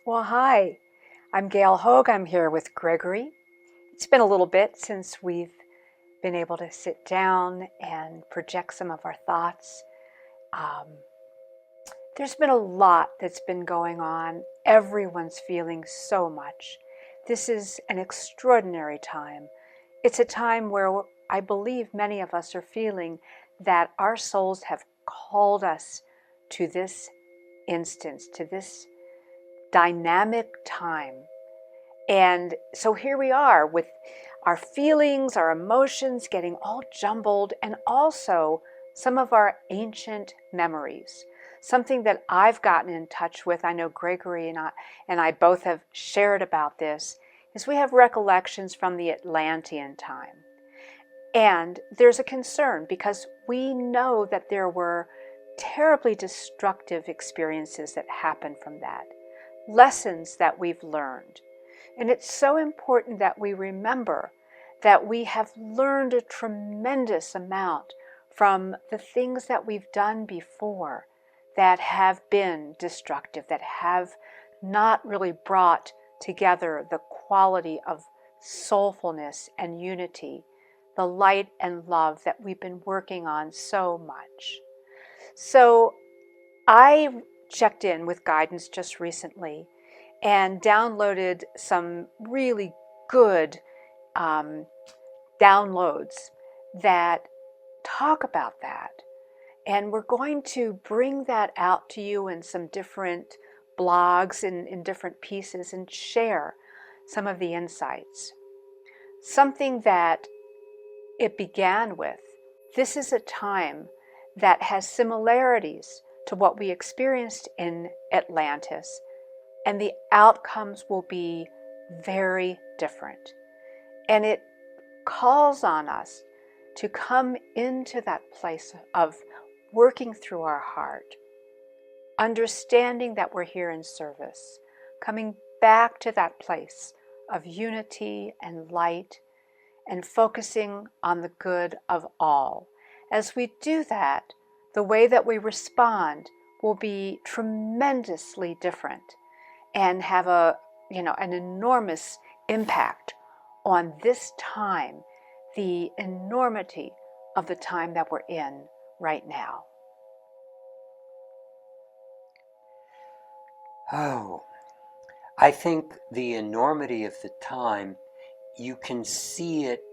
Well, hi, I'm Gail Hoag. I'm here with Gregory. It's been a little bit since we've been able to sit down and project some of our thoughts. Um, there's been a lot that's been going on. Everyone's feeling so much. This is an extraordinary time. It's a time where I believe many of us are feeling that our souls have called us to this instance, to this dynamic time. And so here we are with our feelings, our emotions getting all jumbled, and also some of our ancient memories. Something that I've gotten in touch with, I know Gregory and I both have shared about this, is we have recollections from the Atlantean time. And there's a concern because we know that there were terribly destructive experiences that happened from that, lessons that we've learned. And it's so important that we remember that we have learned a tremendous amount from the things that we've done before that have been destructive, that have not really brought together the quality of soulfulness and unity, the light and love that we've been working on so much. So I checked in with guidance just recently and downloaded some really good downloads that talk about that. And we're going to bring that out to you in some different blogs in different pieces and share some of the insights. Something that it began with. This is a time that has similarities to what we experienced in Atlantis, and the outcomes will be very different. And it calls on us to come into that place of working through our heart, understanding that we're here in service, coming back to that place of unity and light, and focusing on the good of all. As we do that, the way that we respond will be tremendously different and have an enormous impact on this time, the enormity of the time that we're in right now. Oh, I think the enormity of the time, you can see it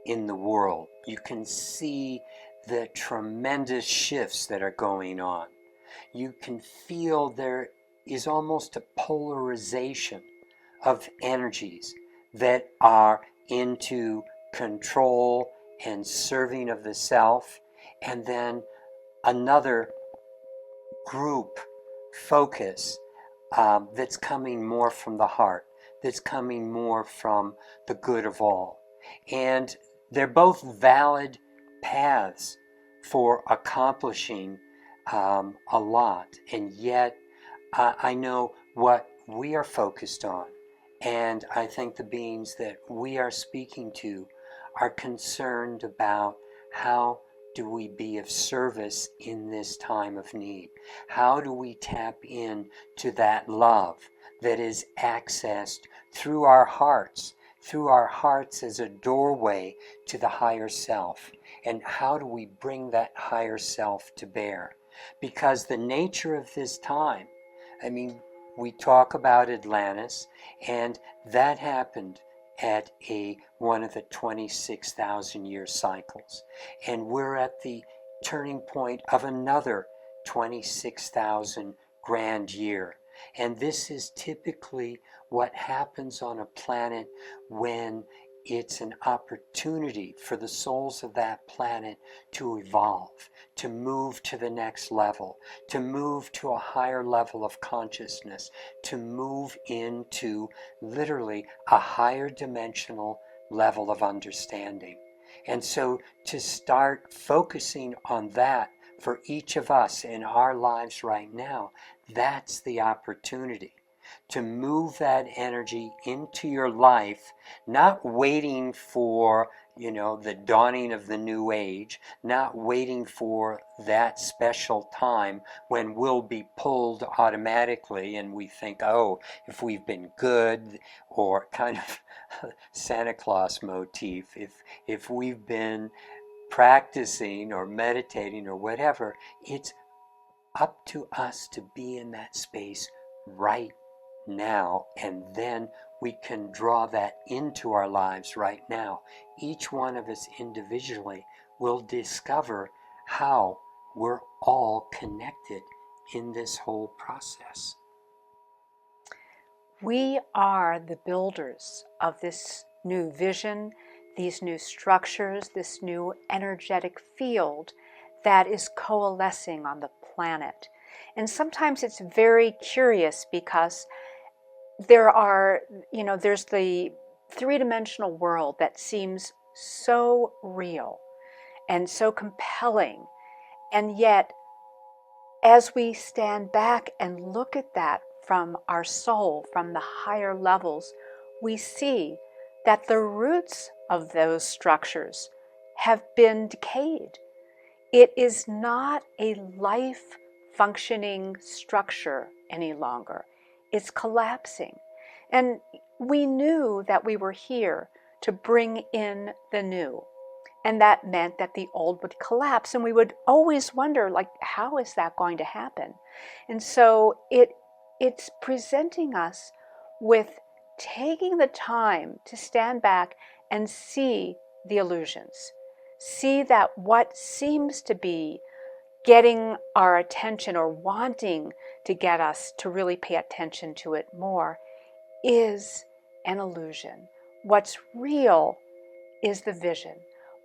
in the world. You can see the tremendous shifts that are going on. You can feel there is almost a polarization of energies that are into control and serving of the self, and then another group focus that's coming more from the heart, that's coming more from the good of all. And they're both valid paths for accomplishing a lot. And yet, I know what we are focused on. And I think the beings that we are speaking to are concerned about how do we be of service in this time of need? How do we tap in to that love that is accessed through our hearts as a doorway to the higher self? And how do we bring that higher self to bear? Because the nature of this time, we talk about Atlantis, and that happened at one of the 26,000 year cycles. And we're at the turning point of another 26,000 grand year. And this is typically what happens on a planet when it's an opportunity for the souls of that planet to evolve, to move to the next level, to move to a higher level of consciousness, to move into literally a higher dimensional level of understanding. And so to start focusing on that for each of us in our lives right now, that's the opportunity. to move that energy into your life, not waiting for, the dawning of the new age, not waiting for that special time when we'll be pulled automatically and we think, oh, if we've been good, or kind of Santa Claus motif, if we've been practicing or meditating or whatever, it's up to us to be in that space right now, and then we can draw that into our lives right now. Each one of us individually will discover how we're all connected in this whole process. We are the builders of this new vision, these new structures, this new energetic field that is coalescing on the planet. And sometimes it's very curious because there's the three-dimensional world that seems so real and so compelling. And yet, as we stand back and look at that from our soul, from the higher levels, we see that the roots of those structures have been decayed. It is not a life functioning structure any longer. It's collapsing. And we knew that we were here to bring in the new. And that meant that the old would collapse, and we would always wonder, like, how is that going to happen? And so it's presenting us with taking the time to stand back and see the illusions. See that what seems to be getting our attention or wanting to get us to really pay attention to it more is an illusion. What's real is the vision.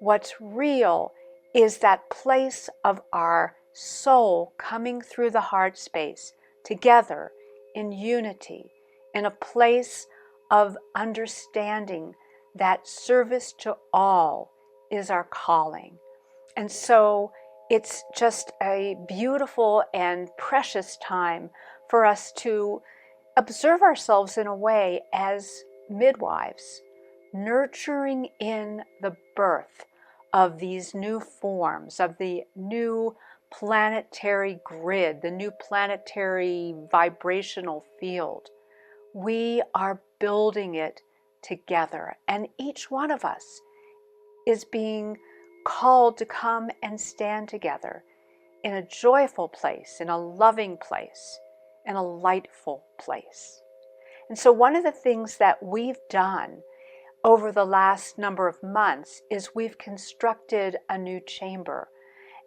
What's real is that place of our soul coming through the heart space together in unity, in a place of understanding that service to all is our calling. And so it's just a beautiful and precious time for us to observe ourselves in a way as midwives, nurturing in the birth of these new forms, of the new planetary grid, the new planetary vibrational field. We are building it together, and each one of us is being called to come and stand together in a joyful place, in a loving place, in a lightful place. And so one of the things that we've done over the last number of months is we've constructed a new chamber.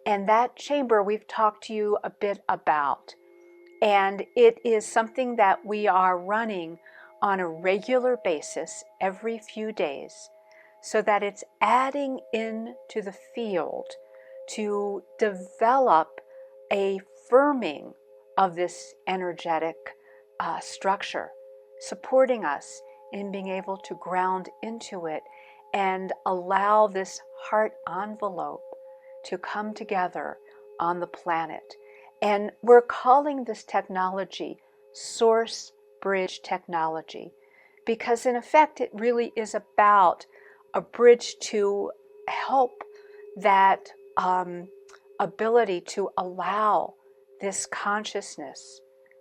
And that chamber we've talked to you a bit about. And it is something that we are running on a regular basis every few days, so that it's adding into the field to develop a firming of this energetic structure, supporting us in being able to ground into it and allow this heart envelope to come together on the planet. And we're calling this technology Source Bridge Technology, because in effect it really is about a bridge to help that ability to allow this consciousness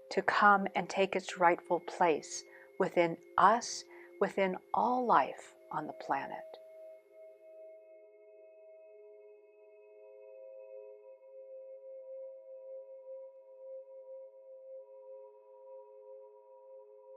to come and take its rightful place within us, within all life on the planet.